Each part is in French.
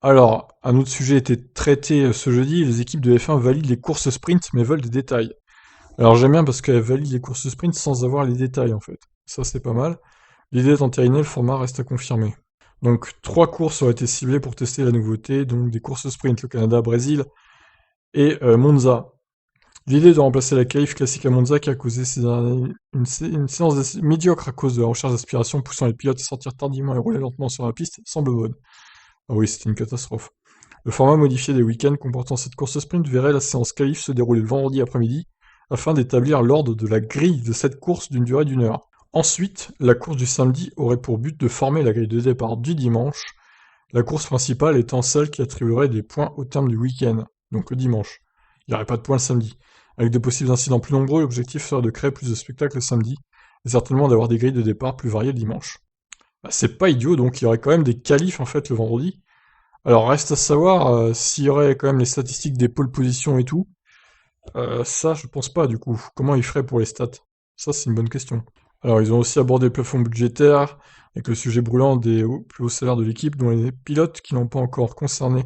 Alors, un autre sujet était traité ce jeudi, les équipes de F1 valident les courses sprint mais veulent des détails. Alors j'aime bien parce qu'elles valident les courses sprint sans avoir les détails en fait. Ça c'est pas mal. L'idée est entérinée, le format reste à confirmer. Donc 3 courses auraient été ciblées pour tester la nouveauté, donc des courses sprint, le Canada, Brésil et Monza. L'idée est de remplacer la qualif classique à Monza qui a causé ces dernières années une séance médiocre à cause de la recherche d'aspiration poussant les pilotes à sortir tardivement et rouler lentement sur la piste semble bonne. Ah oui, c'était une catastrophe. Le format modifié des week-ends comportant cette course sprint verrait la séance qualif se dérouler le vendredi après-midi afin d'établir l'ordre de la grille de cette course d'une durée d'1 heure. Ensuite, la course du samedi aurait pour but de former la grille de départ du dimanche, la course principale étant celle qui attribuerait des points au terme du week-end, donc le dimanche. Il n'y aurait pas de points le samedi. Avec de possibles incidents plus nombreux, l'objectif serait de créer plus de spectacles le samedi, et certainement d'avoir des grilles de départ plus variées le dimanche. Bah, c'est pas idiot, donc il y aurait quand même des qualifs en fait le vendredi. Alors reste à savoir s'il y aurait quand même les statistiques des pole positions et tout. Ça, je pense pas du coup. Comment ils feraient pour les stats? Ça, c'est une bonne question. Alors, ils ont aussi abordé le plafond budgétaire, avec le sujet brûlant des plus hauts salaires de l'équipe, dont les pilotes qui ne sont pas encore concernés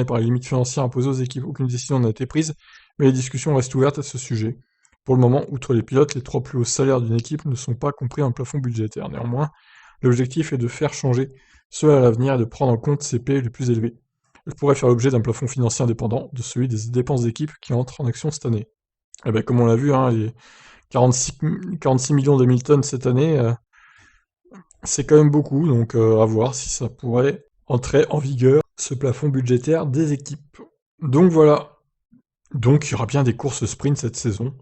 par les limites financières imposées aux équipes. Aucune décision n'a été prise, mais les discussions restent ouvertes à ce sujet. Pour le moment, outre les pilotes, les 3 plus hauts salaires d'une équipe ne sont pas compris dans le plafond budgétaire. Néanmoins, l'objectif est de faire changer cela à l'avenir et de prendre en compte ces paies les plus élevés. Elle pourrait faire l'objet d'un plafond financier indépendant de celui des dépenses d'équipe qui entrent en action cette année. Et ben, comme on l'a vu, hein, les 46 millions d'Hamilton cette année, c'est quand même beaucoup, donc à voir si ça pourrait entrer en vigueur, ce plafond budgétaire des équipes. Donc voilà. Donc il y aura bien des courses sprint cette saison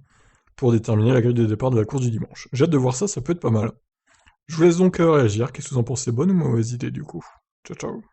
pour déterminer la grille de départ de la course du dimanche. J'ai hâte de voir ça, ça peut être pas mal. Je vous laisse donc réagir. Qu'est-ce que vous en pensez, bonne ou mauvaise idée du coup? Ciao ciao.